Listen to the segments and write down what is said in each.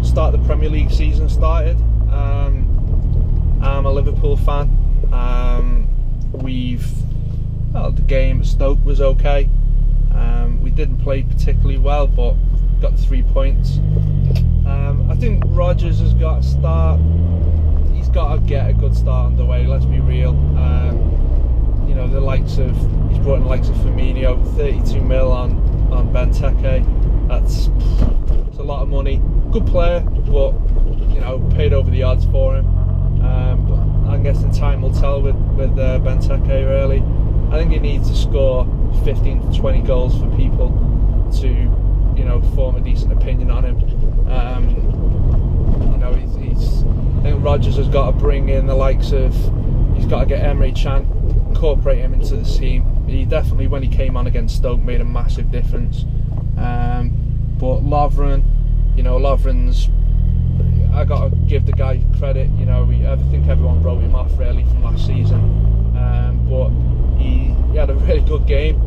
start the Premier League season started. I'm a Liverpool fan. The game at Stoke was okay. We didn't play particularly well, but got the 3 points. I think Rodgers has got to start. He's got to get a good start on the way. Let's be real. He's brought in the likes of Firmino, 32 mil on Benteke. That's a lot of money. Good player, but paid over the odds for him. But I'm guessing time will tell with Benteke really. I think he needs to score 15 to 20 goals for people to form a decent opinion on him. I think Rodgers has got to bring in the likes of. He's got to get Emre Can, incorporate him into the team. He definitely, when he came on against Stoke, made a massive difference. But Lovren, Lovren's. I got to give the guy credit. I think everyone wrote him off really from last season, but he had a really good game.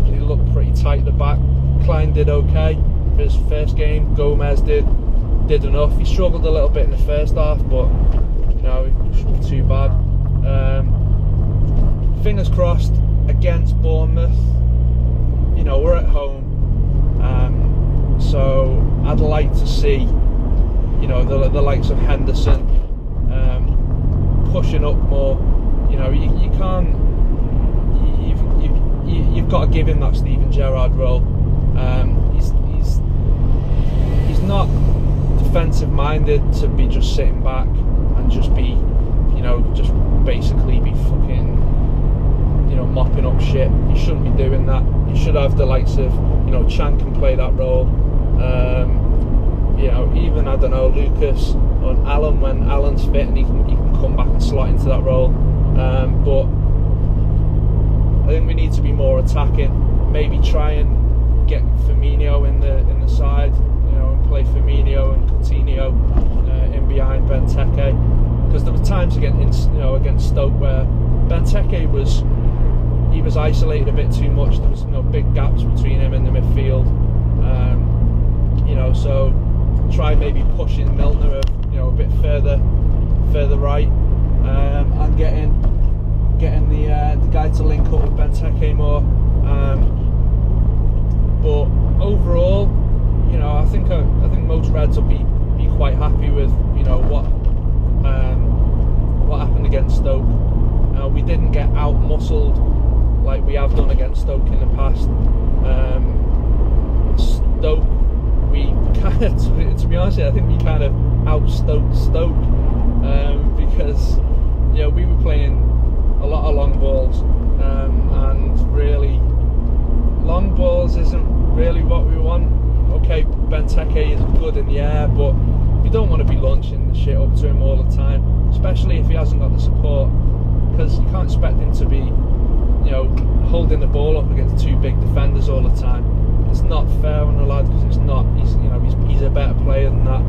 He looked pretty tight at the back. Klein did okay for his first game. Gomez did enough. He struggled a little bit in the first half, but it shouldn't be too bad. Fingers crossed against Bournemouth. We're at home, so I'd like to see the likes of Henderson pushing up more. You can't. You've got to give him that Steven Gerrard role. He's not defensive minded to be just sitting back and just be, just basically be fucking, mopping up shit. He shouldn't be doing that. He should have the likes of, Chan can play that role. Even Lucas or Alan when Alan's fit and he can come back and slot into that role. But I think we need to be more attacking. Maybe try and get Firmino in the side, and play Firmino and Coutinho in behind Benteke. Because there were times against Stoke where Benteke was isolated a bit too much. There was big gaps between him and the midfield. So try maybe pushing Milner a bit further right, and getting the guy to link up with Benteke more. But overall, I think most Reds will be quite happy with what happened against Stoke. We didn't get out muscled like we have done against Stoke in the past. Stoke, we kind of, to be honest, I think we kind of out-stoked Stoke, because we were playing a lot of long balls, and really long balls isn't really what we want. Okay, Benteke is good in the air, but you don't want to be launching the shit up to him all the time, especially if he hasn't got the support, because you can't expect him to be holding the ball up against two big defenders all the time. It's not fair on the lad, because it's not. He's a better player than that.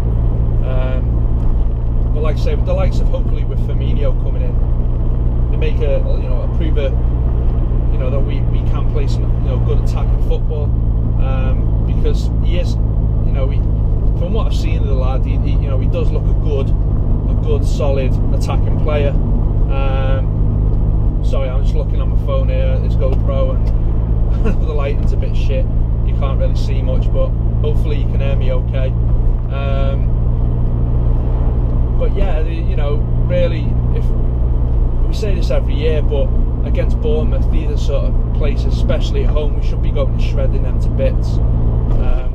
But like I say, with the likes of hopefully with Firmino coming in, they make prove that we can play some good attacking football, because he is from what I've seen of the lad, he does look a good solid attacking player. Sorry, I'm just looking on my phone here at this GoPro and the lighting's a bit shit. You can't really see much, but hopefully you can hear me okay. But yeah, really, if we say this every year, but against Bournemouth, these are sort of places, especially at home, we should be going and shredding them to bits.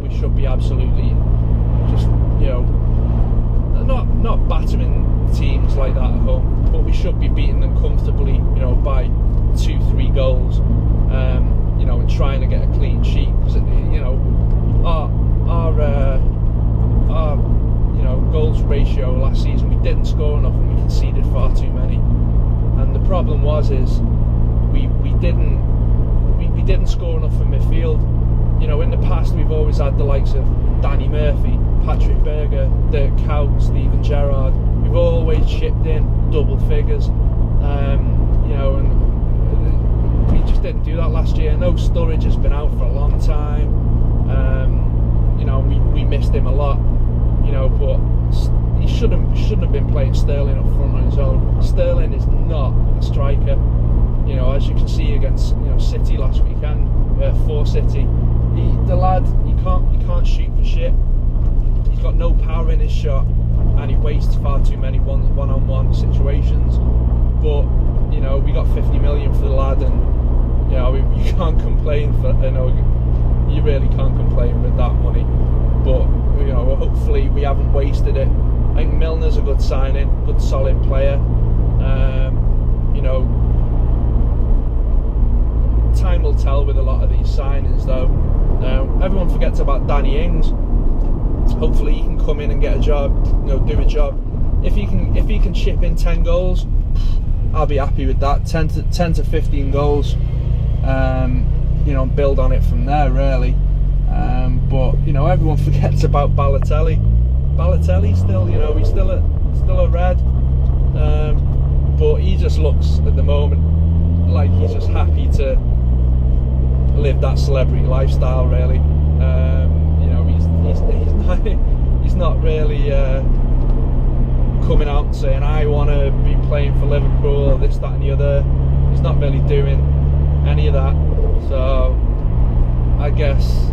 We should be absolutely just, not battering teams like that at home, but we should be beating them comfortably, by 2-3 goals, and trying to get a clean sheet. Because our goals ratio last season, we didn't score enough and we conceded far too many. And the problem is we didn't score enough from midfield. In the past we've always had the likes of Danny Murphy, Patrick Berger, Dirk Kuyt, Steven Gerrard. We've always chipped in double figures, and we just didn't do that last year. I know Sturridge has been out for a long time. We missed him a lot. know, but he shouldn't have been playing Sterling up front on his own. Sterling is not a striker. You know, as you can see against, you know, City last weekend, for City, the lad, he can't shoot for shit. He's got no power in his shot, and he wastes far too many one-on-one situations. But you know, we got 50 million for the lad, and you know, you can't complain for, you know, you really can't complain with that money. But you know, hopefully we haven't wasted it. I think Milner's a good signing, good solid player. You know, time will tell with a lot of these signings though. Everyone forgets about Danny Ings. Hopefully he can come in and get a job, you know, do a job. If he can chip in 10 goals, I'll be happy with that. 10 to 15 goals. You know, build on it from there really. But you know, everyone forgets about Balotelli. Balotelli still, you know, he's still a red. But he just looks at the moment like he's just happy to live that celebrity lifestyle really. You know, he's not really coming out and saying I want to be playing for Liverpool or this, that and the other. He's not really doing any of that, so I guess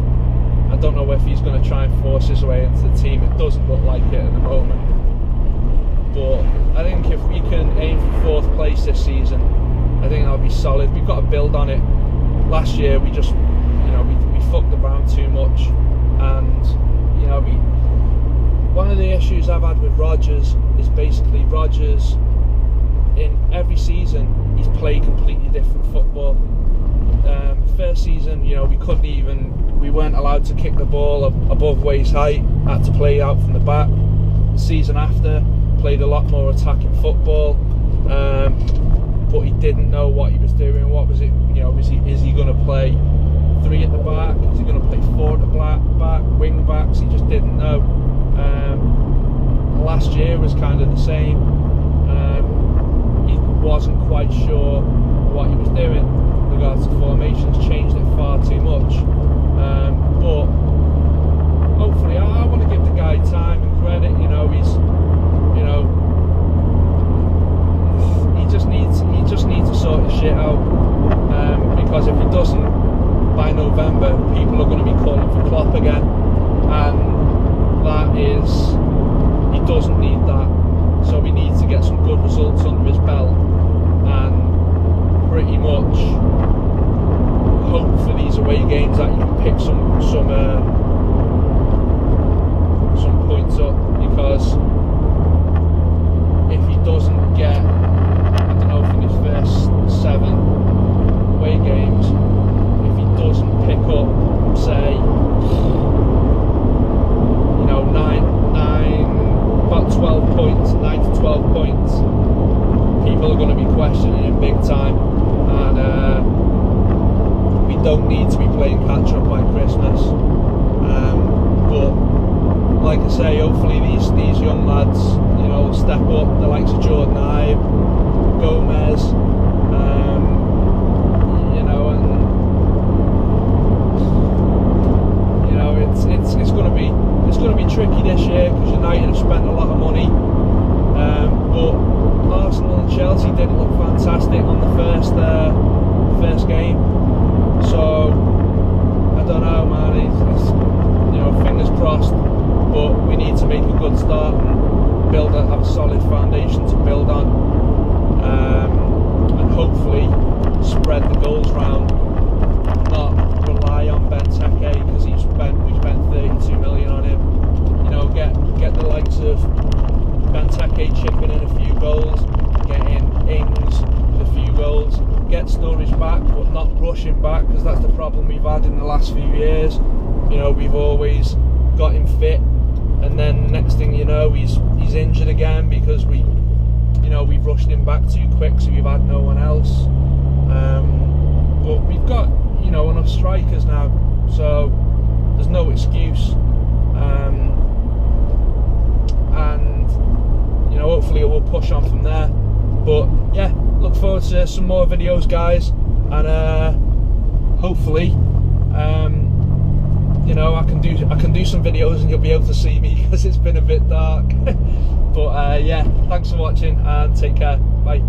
I don't know if he's going to try and force his way into the team. It doesn't look like it at the moment, but I think if we can aim for 4th place this season, I think that'll be solid. We've got to build on it. Last year we just, you know, we fucked around too much, and you know, one of the issues I've had with Rodgers is basically Rodgers, in every season he's played completely different football. First season, you know, we weren't allowed to kick the ball above waist height, had to play out from the back. The season after, played a lot more attacking football, but he didn't know what he was doing. What was it, you know, is he going to play 3 at the back, is he going to play 4 at the back, wing backs? He just didn't know. Last year was kind of the same. He wasn't quite sure what he was doing in regards to formations, changed it far too much. But hopefully, I want to give the guy time and credit. You know, he's, you know, he just needs to sort his shit out. Because if he doesn't, by November, people are going to be calling for Klopp again, and that is, he doesn't need that. So we need to get some good results under his belt, and pretty much hope for these away games that you can pick some points up, because if he doesn't get, I don't know, from his first 7 away games, if he doesn't pick up, say, you know, 12 points, 9 to 12 points, people are going to be questioning him big time, and we don't need to be playing catch up by Christmas. But like I say, hopefully these young lads, you know, will step up. The likes of Jordan Ibe, Gomez, you know, and you know, it's going to be tricky this year because United have spent a lot of money, but Arsenal and Chelsea didn't look fantastic on the first game, so I don't know, man. It's you know, fingers crossed, but we need to make a good start and have a solid foundation to build on, and hopefully spread the goals round, not rely on Benteke because we spent 32 million on him. You know, get the likes of Benteke chipping in a few goals, getting Ings with a few goals, get Sturridge back but not rush him back, because that's the problem we've had in the last few years. You know, we've always got him fit, and then next thing you know, he's injured again because we've rushed him back too quick, so we've had no one else. But we've got, you know, enough strikers now, so there's no excuse. And you know, hopefully it will push on from there. But yeah, look forward to some more videos, guys, and hopefully you know, I can do some videos and you'll be able to see me because it's been a bit dark. But yeah, thanks for watching and take care. Bye.